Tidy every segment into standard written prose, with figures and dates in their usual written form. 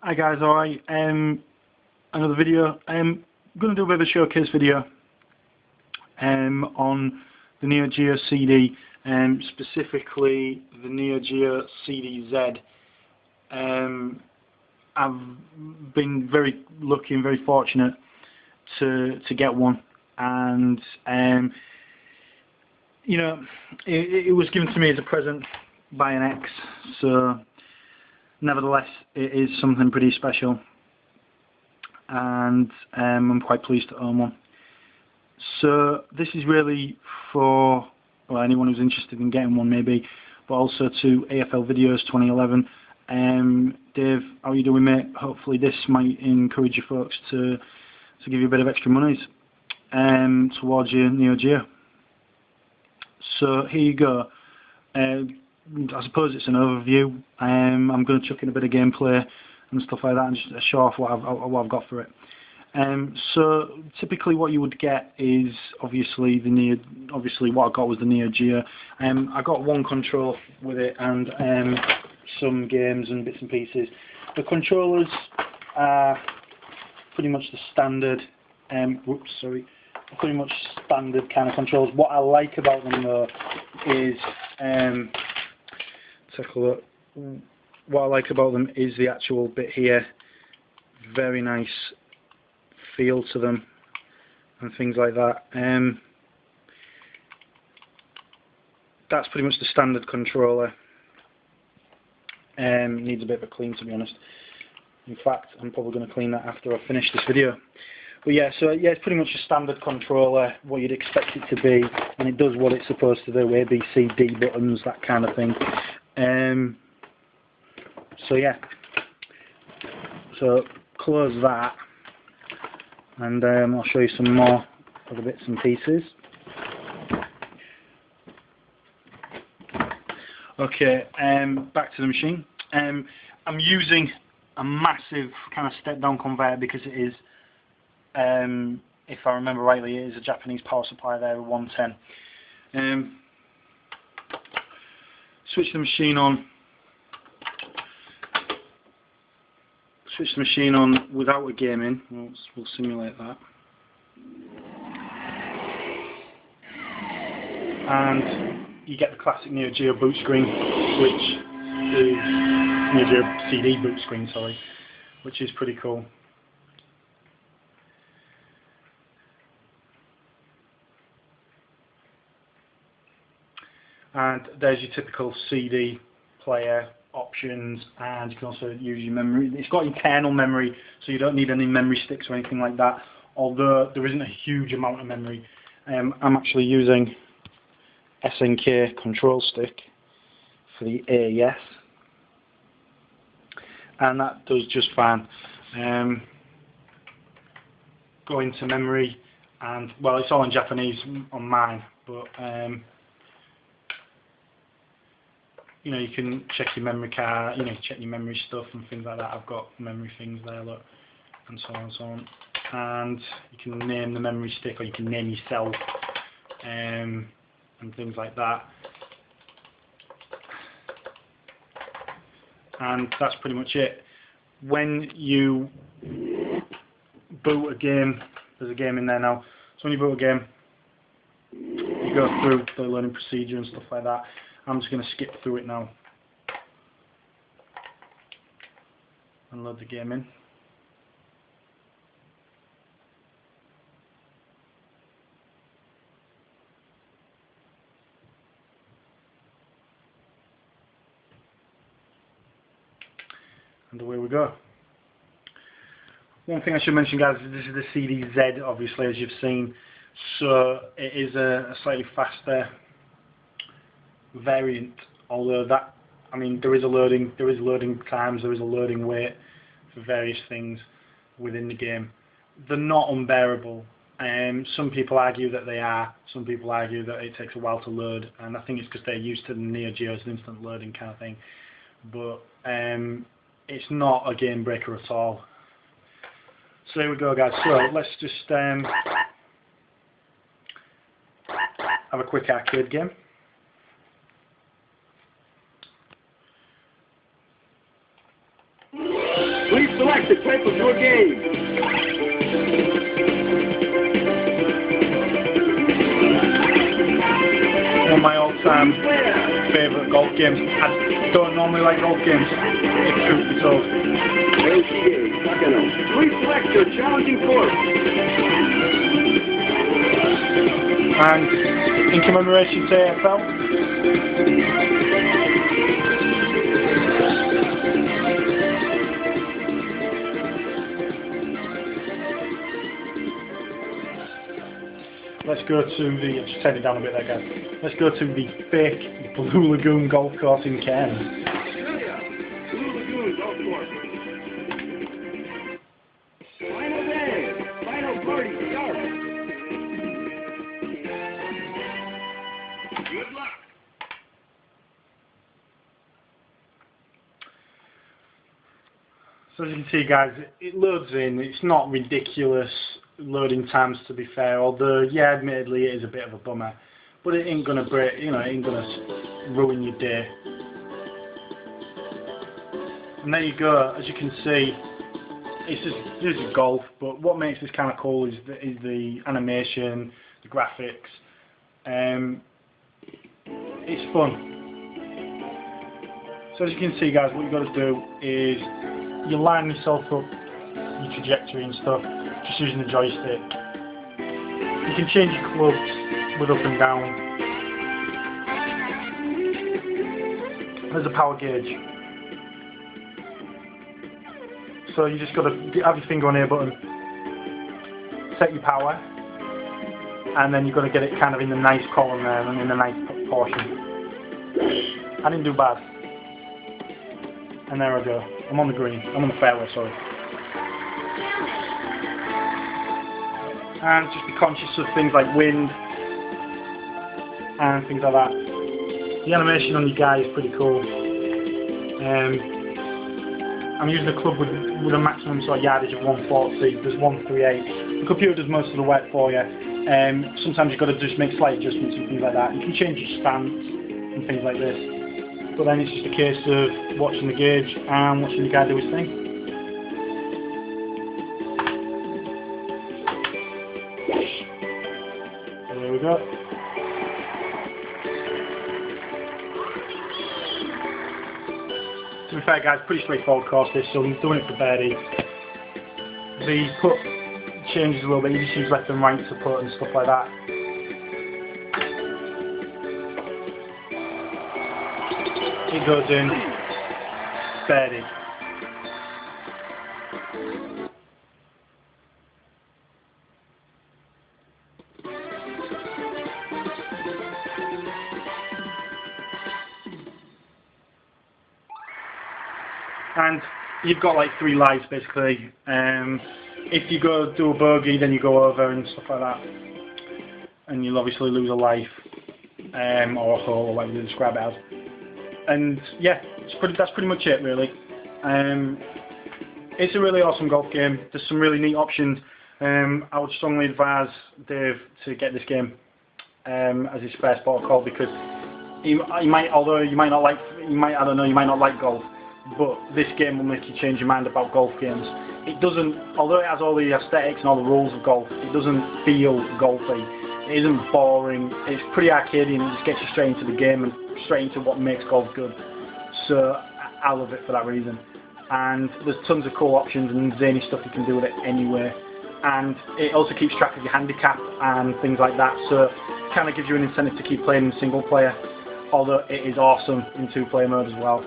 Hi guys, alright, another video. I'm going to do a bit of a showcase video on the NGCD, specifically the NGCDZ. I've been very lucky and very fortunate to get one, and you know, it was given to me as a present by an ex, so nevertheless it is something pretty special, and I'm quite pleased to own one. So this is really for anyone who's interested in getting one maybe, but also to AFL Videos 2011. Dave, how are you doing, mate? Hopefully this might encourage you folks to give you a bit of extra monies towards your Neo Geo. So here you go. I suppose it's an overview. I'm going to chuck in a bit of gameplay and stuff like that, and just show off what I've got for it. So typically, what you would get is obviously what I got was the Neo Geo. I got one controller with it and some games and bits and pieces. The controllers are pretty much the standard. Pretty much standard kind of controls. What I like about them though is take a look. What I like about them is the actual bit here. Very nice feel to them and things like that. That's pretty much the standard controller. Needs a bit of a clean, to be honest. In fact, I'm probably going to clean that after I finish this video. But yeah, so yeah, it's pretty much a standard controller, what you'd expect it to be, and it does what it's supposed to do, A, B, C, D buttons, that kind of thing. So yeah, so close that, and I'll show you some more other bits and pieces. Okay, back to the machine. I'm using a massive kind of step-down converter because it is, if I remember rightly, it is a Japanese power supply there with 110. Switch the machine on. Switch the machine on without a game in. We'll simulate that. And you get the classic Neo Geo boot screen, which is Neo Geo CD boot screen, sorry, which is pretty cool. And there's your typical CD player options, and you can also use your memory. It's got internal memory, so you don't need any memory sticks or anything like that, although there isn't a huge amount of memory. I'm actually using SNK control stick for the AES, and that does just fine. Go into memory, and well, it's all in Japanese on mine, but you know, you can check your memory card, you know, check your memory stuff and things like that. I've got memory things there, look, and so on and so on. And you can name the memory stick, or you can name yourself, and things like that. And that's pretty much it. When you boot a game, there's a game in there now. So when you boot a game, you go through the learning procedure and stuff like that. I'm just going to skip through it now and load the game in. And away we go. One thing I should mention, guys, is this is the CDZ, obviously, as you've seen. So it is a slightly faster variant, although that, I mean, there is loading times, there is a loading wait for various things within the game. They're not unbearable. Some people argue that they are, some people argue that it takes a while to load, and I think it's because they're used to the Neo Geo's instant loading kind of thing. But it's not a game breaker at all. So there we go, guys. So let's just have a quick arcade game. Please Please select the type of your game. One of my all-time favourite golf games. I don't normally like golf games, if truth be told. Please select your challenging course. And in commemoration to AFL, let's go to the, I've just turned it down a bit there guys, let's go to the fake Blue Lagoon golf course in Cairns. Australia, Blue Lagoon Golf Course. Final day, final party start. Good luck. So as you can see guys, it loads in, it's not ridiculous loading times to be fair, although yeah admittedly it is a bit of a bummer, but it ain't gonna break, you know, it ain't gonna ruin your day. And there you go, as you can see, this is golf, but what makes this kind of cool is the animation, the graphics. It's fun. So as you can see guys, what you've got to do is you line yourself up, your trajectory and stuff, just using the joystick. You can change your clubs with up and down. There's a power gauge. So you just got to have your finger on the A button, set your power, and then you've got to get it kind of in the nice column there and in the nice portion. I didn't do bad. And there I go. I'm on the green. I'm on the fairway, sorry. And just be conscious of things like wind and things like that. The animation on your guy is pretty cool. I'm using the club with a maximum sort of yardage of 140. There's 138. The computer does most of the work for you. Sometimes you've got to just make slight adjustments and things like that. You can change your stance and things like this. But then it's just a case of watching the gauge and watching the guy do his thing. So there we go. To be fair guys, pretty straightforward course this, so I'm doing it for birdie. The putt changes a little bit, you just use left and right to putt and stuff like that. It goes in, birdie. And you've got like 3 lives basically. If you go do a bogey, then you go over and stuff like that, and you'll obviously lose a life, or a hole, or whatever you describe it as. And yeah, that's pretty much it really. It's a really awesome golf game. There's some really neat options. I would strongly advise Dave to get this game as his first port of call, because you might not like golf, but this game will make you change your mind about golf games. It doesn't, although it has all the aesthetics and all the rules of golf, it doesn't feel golfy. It isn't boring. It's pretty arcadey and it just gets you straight into the game and straight into what makes golf good. So I love it for that reason. And there's tons of cool options and zany stuff you can do with it anyway. And it also keeps track of your handicap and things like that, so it kind of gives you an incentive to keep playing in single player, although it is awesome in 2-player mode as well.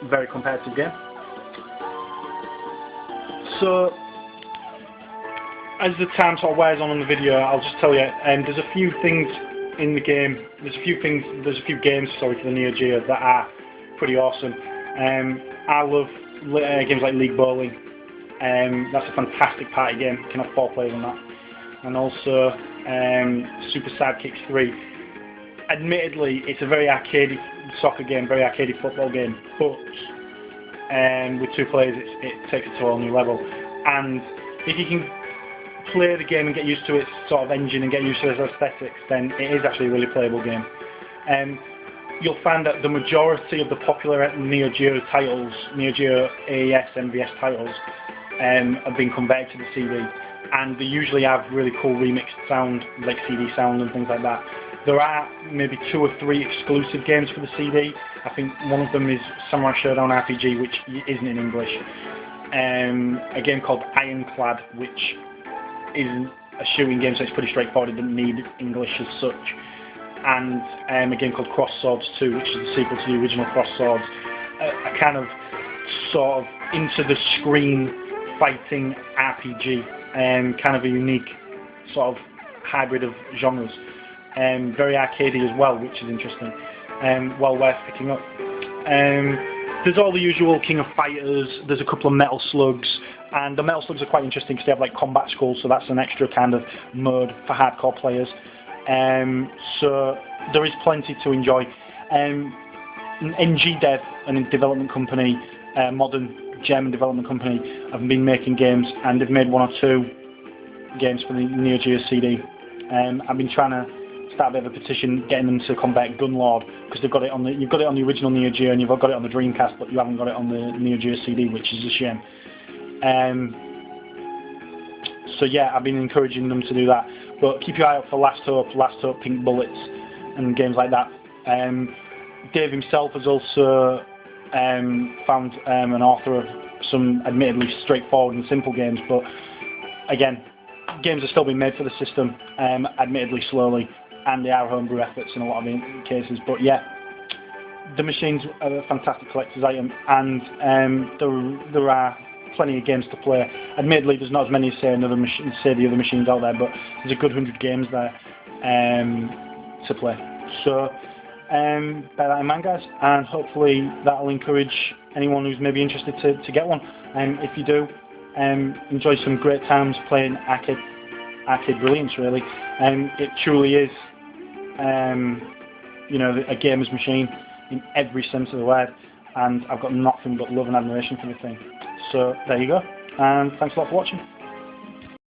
Very competitive game. So as the time sort of wears on in the video, I'll just tell you, there's a few things in the game, there's a few games, sorry, for the Neo Geo that are pretty awesome. I love games like League Bowling. That's a fantastic party game. You can have 4 players on that. And also Super Sidekicks 3. Admittedly, it's a very arcadey soccer game, very arcadey football game, but with 2 players it takes it to a whole new level. And if you can play the game and get used to its sort of engine and get used to its aesthetics, then it is actually a really playable game. you'll find that the majority of the popular Neo Geo titles, Neo Geo AES, MVS titles, have been converted to the CD, and they usually have really cool remixed sound, like CD sound and things like that. There are maybe 2 or 3 exclusive games for the CD. I think one of them is Samurai Showdown RPG, which isn't in English. A game called Ironclad, which is a shooting game, so it's pretty straightforward, it doesn't need English as such. And a game called Cross Swords 2, which is the sequel to the original Cross Swords. A kind of sort of into the screen fighting RPG, kind of a unique sort of hybrid of genres. Very arcadey as well, which is interesting. Well worth picking up. There's all the usual King of Fighters, there's a couple of Metal Slugs, and the Metal Slugs are quite interesting because they have like combat skulls, so that's an extra kind of mode for hardcore players. So there is plenty to enjoy. NGCD, a development company, modern German development company, have been making games, and they've made 1 or 2 games for the Neo Geo CD. I've been trying to start a bit of a petition getting them to convert Gunlord, because they've got it on the, you've got it on the original Neo Geo and you've got it on the Dreamcast, but you haven't got it on the Neo Geo CD, which is a shame. So yeah, I've been encouraging them to do that, but keep your eye out for Last Hope, Pink Bullets, and games like that. Dave himself has also found an author of some admittedly straightforward and simple games, but again, games are still being made for the system, admittedly slowly, and they are homebrew efforts in a lot of cases. But yeah, the machine's a fantastic collector's item, and there are plenty of games to play. Admittedly, there's not as many as say the other machines out there, but there's a good 100 games there to play. So bear that in mind, guys, and hopefully that'll encourage anyone who's maybe interested to get one. If you do, enjoy some great times playing arcade brilliance, really. It truly is, you know, a gamer's machine in every sense of the word, and I've got nothing but love and admiration for the thing. So there you go, and thanks a lot for watching.